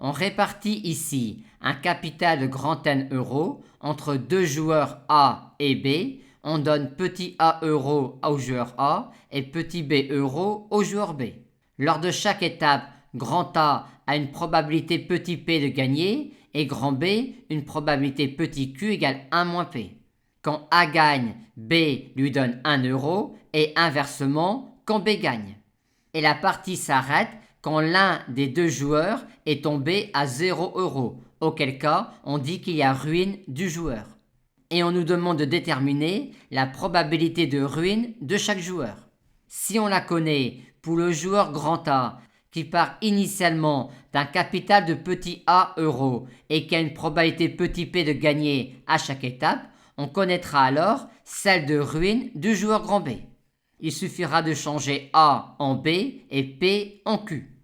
On répartit ici un capital de grand N euros entre deux joueurs A et B. On donne petit a euros au joueur A et petit b euros au joueur B. Lors de chaque étape, grand A a une probabilité petit p de gagner et grand B une probabilité petit q égale 1 moins p. Quand A gagne, B lui donne 1 euro et inversement quand B gagne. Et la partie s'arrête quand l'un des deux joueurs est tombé à 0 euros, auquel cas on dit qu'il y a ruine du joueur. Et on nous demande de déterminer la probabilité de ruine de chaque joueur. Si on la connaît pour le joueur grand A, qui part initialement d'un capital de petit a euros et qui a une probabilité petit p de gagner à chaque étape, on connaîtra alors celle de ruine du joueur grand B. Il suffira de changer A en B et P en Q.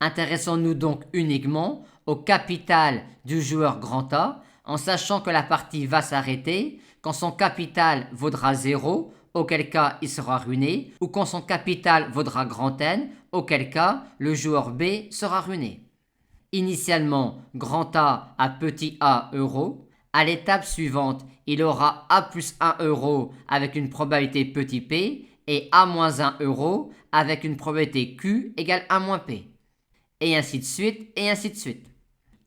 Intéressons-nous donc uniquement au capital du joueur grand A, en sachant que la partie va s'arrêter quand son capital vaudra 0, auquel cas il sera ruiné, ou quand son capital vaudra grand N, auquel cas le joueur B sera ruiné. Initialement, grand A a petit a euros. À l'étape suivante, il aura a plus 1 euro avec une probabilité petit p et a moins 1 euro avec une probabilité q égale 1 moins p. Et ainsi de suite, et ainsi de suite.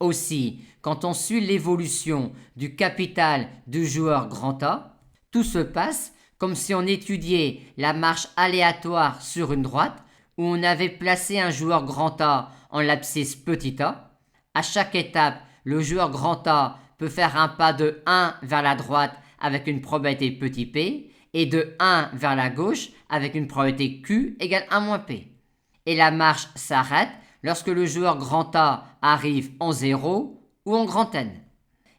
Aussi, quand on suit l'évolution du capital du joueur grand A, tout se passe comme si on étudiait la marche aléatoire sur une droite où on avait placé un joueur grand A en l'abscisse petit a. À chaque étape, le joueur grand A peut faire un pas de 1 vers la droite avec une probabilité petit p et de 1 vers la gauche avec une probabilité q égale 1 moins p. Et la marche s'arrête lorsque le joueur grand A arrive en 0 ou en grand N.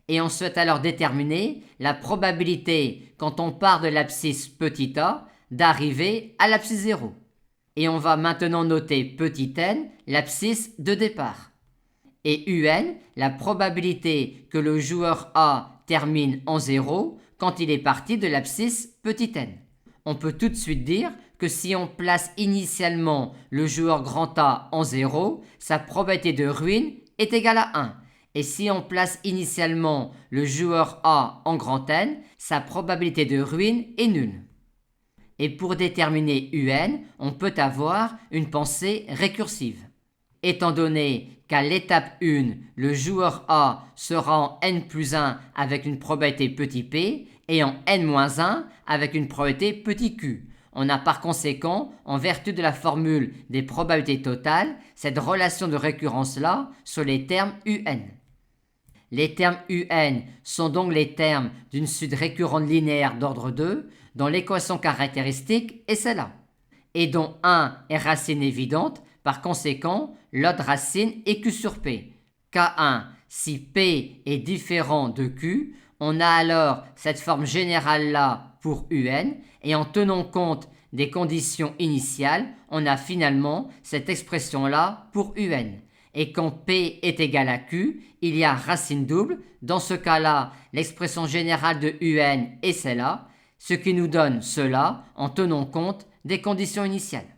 Et on souhaite alors déterminer la probabilité quand on part de l'abscisse petit a d'arriver à l'abscisse 0. Et on va maintenant noter petit n, l'abscisse de départ. Et un, la probabilité que le joueur A termine en 0 quand il est parti de l'abscisse petit n. On peut tout de suite dire que si on place initialement le joueur grand A en 0, sa probabilité de ruine est égale à 1. Et si on place initialement le joueur A en grand N, sa probabilité de ruine est nulle. Et pour déterminer un, on peut avoir une pensée récursive. Étant donné qu'à l'étape 1, le joueur A sera en n plus 1 avec une probabilité petit p et en n-1 avec une probabilité petit q. On a par conséquent, en vertu de la formule des probabilités totales, cette relation de récurrence-là sur les termes un. Les termes un sont donc les termes d'une suite récurrente linéaire d'ordre 2 dont l'équation caractéristique est celle-là, et dont 1 est racine évidente, par conséquent, l'autre racine est q sur p. K1, si p est différent de q, on a alors cette forme générale-là pour un, et en tenant compte des conditions initiales, on a finalement cette expression-là pour un. Et quand p est égal à q, il y a racine double. Dans ce cas-là, l'expression générale de un est celle-là, ce qui nous donne cela en tenant compte des conditions initiales.